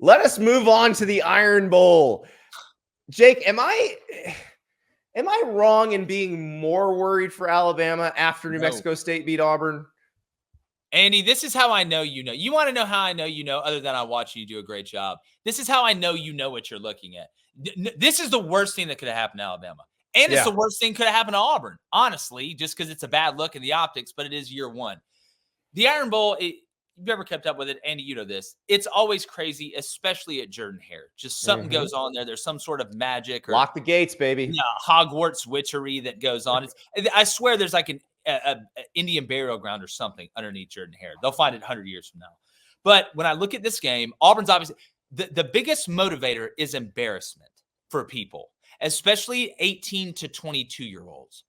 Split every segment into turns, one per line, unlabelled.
Let us move on to the Iron Bowl. Jake, am I wrong in being more worried for Alabama after New Mexico State beat Auburn?
Andy, this is how I know you know. You want to know how I know you know, other than I watch you do a great job. This is how I know you know what you're looking at. This is the worst thing that could have happened to Alabama. And it's the worst thing could have happened to Auburn, honestly, just because it's a bad look in the optics, but it is year one. The Iron Bowl, you've ever kept up with it, Andy, you know this. It's always crazy, especially at Jordan-Hare. Just something goes on there. There's some sort of magic. Or,
lock the gates, baby.
Yeah, Hogwarts witchery that goes on. I swear there's like an Indian burial ground or something underneath Jordan-Hare. They'll find it 100 years from now. But when I look at this game, Auburn's obviously the biggest motivator is embarrassment for people, especially 18 to 22-year-olds.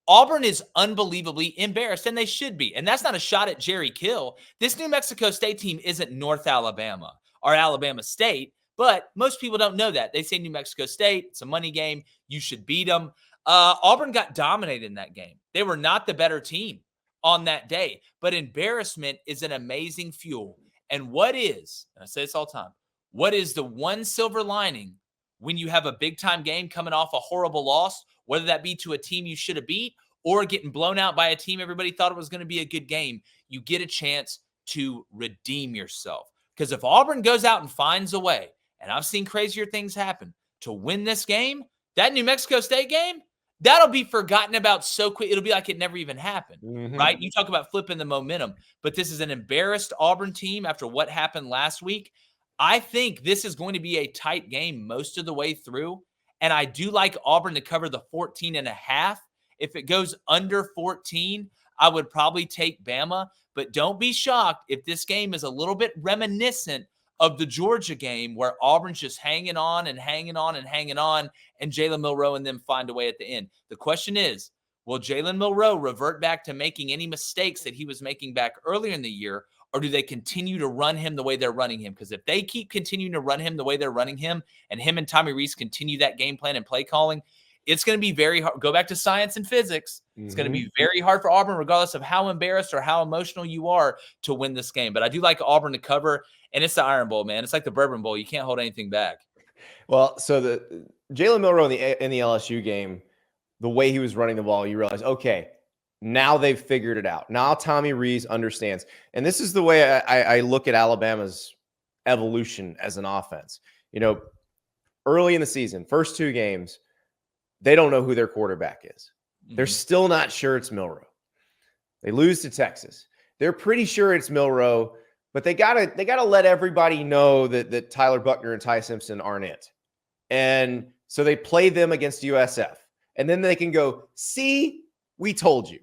Auburn is unbelievably embarrassed, and they should be. And that's not a shot at Jerry Kill. This New Mexico State team isn't North Alabama or Alabama State, but most people don't know that. They say New Mexico State, it's a money game. You should beat them. Auburn got dominated in that game. They were not the better team on that day, but embarrassment is an amazing fuel. And what is, and I say this all the time, what is the one silver lining when you have a big-time game coming off a horrible loss, whether that be to a team you should have beat or getting blown out by a team everybody thought it was going to be a good game? You get a chance to redeem yourself. Because if Auburn goes out and finds a way, and I've seen crazier things happen, to win this game, that New Mexico State game, that'll be forgotten about so quick. It'll be like it never even happened, right? You talk about flipping the momentum, but this is an embarrassed Auburn team after what happened last week. I think this is going to be a tight game most of the way through, and I do like Auburn to cover the 14.5. If it goes under 14, I would probably take Bama, but don't be shocked if this game is a little bit reminiscent of the Georgia game where Auburn's just hanging on and hanging on and hanging on, and Jalen Milroe and them find a way at the end. The question is, will Jalen Milroe revert back to making any mistakes that he was making back earlier in the year, or do they continue to run him the way they're running him? Because if they keep continuing to run him the way they're running him, and him and Tommy Rees continue that game plan and play calling, it's going to be very hard. Go back to science and physics. It's going to be very hard for Auburn, regardless of how embarrassed or how emotional you are, to win this game. But I do like Auburn to cover, and it's the Iron Bowl, man. It's like the Bourbon Bowl. You can't hold anything back.
Well, so the Jalen Milroe in the LSU game, the way he was running the ball, you realize, okay, now they've figured it out. Now Tommy Rees understands. And this is the way I look at Alabama's evolution as an offense. You know, early in the season, first two games, they don't know who their quarterback is. They're still not sure it's Milroe. They lose to Texas. They're pretty sure it's Milroe, but they gotta let everybody know that Tyler Buckner and Ty Simpson aren't it. And so they play them against USF. And then they can go, see, we told you.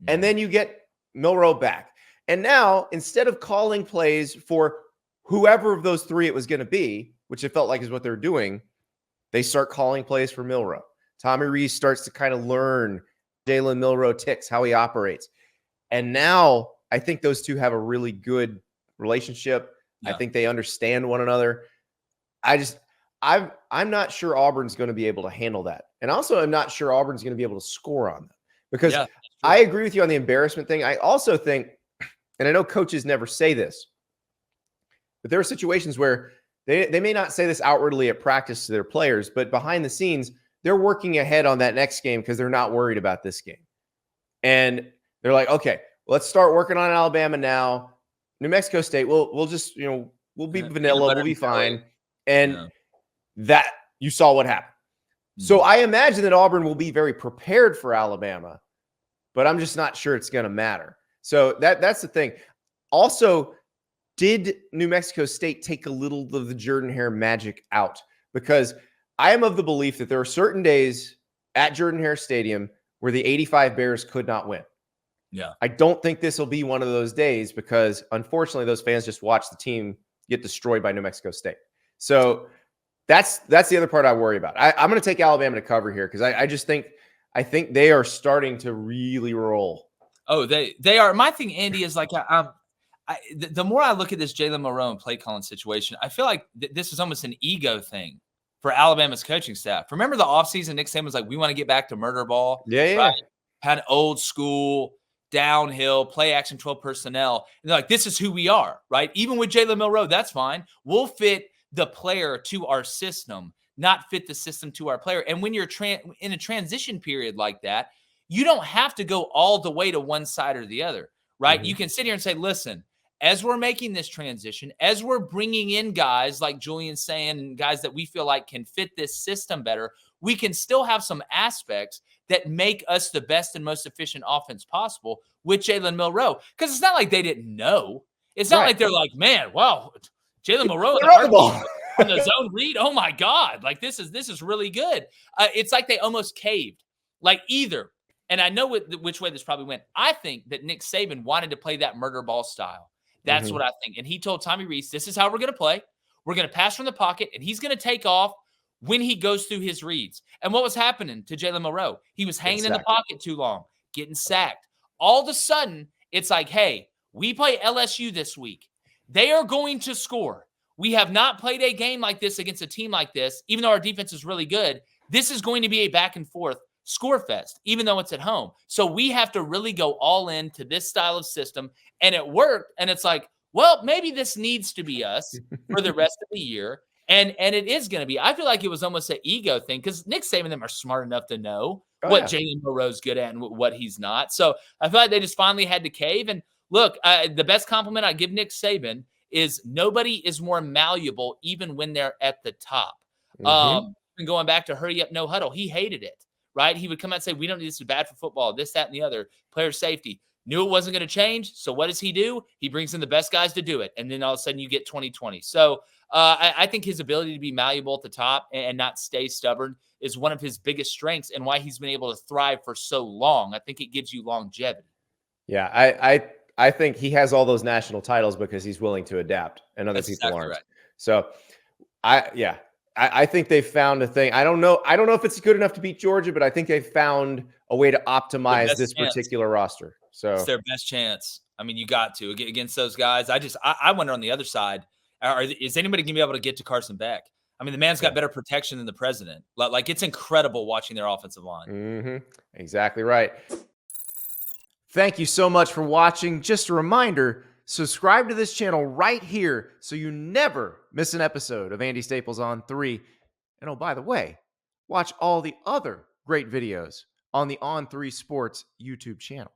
And then you get Milroe back. And now, instead of calling plays for whoever of those three it was going to be, which it felt like is what they're doing, they start calling plays for Milroe. Tommy Rees starts to kind of learn Jalen Milroe ticks, how he operates. And now I think those two have a really good relationship. Yeah. I think they understand one another. I'm not sure Auburn's going to be able to handle that. And also, I'm not sure Auburn's going to be able to score on them. Because I agree with you on the embarrassment thing. I also think, and I know coaches never say this, but there are situations where they may not say this outwardly at practice to their players, but behind the scenes, they're working ahead on that next game because they're not worried about this game. And they're like, okay, let's start working on Alabama now. New Mexico State, we'll just, we'll be vanilla, we'll be fine. And that, you saw what happened. So I imagine that Auburn will be very prepared for Alabama, but I'm just not sure it's going to matter. So that's the thing. Also, did New Mexico State take a little of the Jordan-Hare magic out? Because I am of the belief that there are certain days at Jordan-Hare Stadium where the 85 Bears could not win.
Yeah.
I don't think this will be one of those days because, unfortunately, those fans just watch the team get destroyed by New Mexico State. So that's the other part I worry about. I'm going to take Alabama to cover here because I think they are starting to really roll.
Oh, they are. My thing, Andy, is like the more I look at this Jalen Milroe and play calling situation, I feel like this is almost an ego thing for Alabama's coaching staff. Remember the offseason, Nick Saban was like, we want to get back to murder ball.
Yeah.
Right? Had old school, downhill, play action 12 personnel. And they're like, this is who we are, right? Even with Jalen Milroe, that's fine. We'll fit the player to our system, not fit the system to our player. And when you're in a transition period like that, you don't have to go all the way to one side or the other, right? You can sit here and say, listen, as we're making this transition, as we're bringing in guys like Julian's saying, and guys that we feel like can fit this system better, we can still have some aspects that make us the best and most efficient offense possible with Jalen Milroe. Because it's not like they didn't know. It's not like they're like, man, wow, Jalen Milroe on the zone read. Oh my God, like this is really good. It's like they almost caved. Like either, and I know which way this probably went. I think that Nick Saban wanted to play that murder ball style. That's what I think. And he told Tommy Rees, this is how we're going to play. We're going to pass from the pocket, and he's going to take off when he goes through his reads. And what was happening to Jalen Milroe? He was hanging in the pocket too long, getting sacked. All of a sudden, it's like, hey, we play LSU this week. They are going to score. We have not played a game like this against a team like this, even though our defense is really good. This is going to be a back and forth score fest, even though it's at home. So we have to really go all in to this style of system. And it worked. And it's like, well, maybe this needs to be us for the rest of the year. And it is going to be. I feel like it was almost an ego thing because Nick Saban and them are smart enough to know what Jalen Milroe's good at and what he's not. So I feel like they just finally had to cave. And look, the best compliment I give Nick Saban is nobody is more malleable even when they're at the top. And going back to hurry up, no huddle, he hated it, right? He would come out and say, we don't need this, is bad for football, this, that, and the other, player safety. Knew it wasn't going to change. So what does he do? He brings in the best guys to do it. And then all of a sudden you get 2020. So I think his ability to be malleable at the top and not stay stubborn is one of his biggest strengths and why he's been able to thrive for so long. I think it gives you longevity.
Yeah, I think he has all those national titles because he's willing to adapt and other people aren't. Right. So I think they found a thing. I don't know if it's good enough to beat Georgia, but I think they found a way to optimize this particular roster. So
it's their best chance. I mean, you got to against those guys. I wonder on the other side, is anybody going to be able to get to Carson Beck? I mean, the man's got better protection than the president. Like it's incredible watching their offensive line.
Exactly right. Thank you so much for watching. Just a reminder, subscribe to this channel right here so you never miss an episode of Andy Staples on 3. And oh, by the way, watch all the other great videos on the On3 Sports YouTube channel.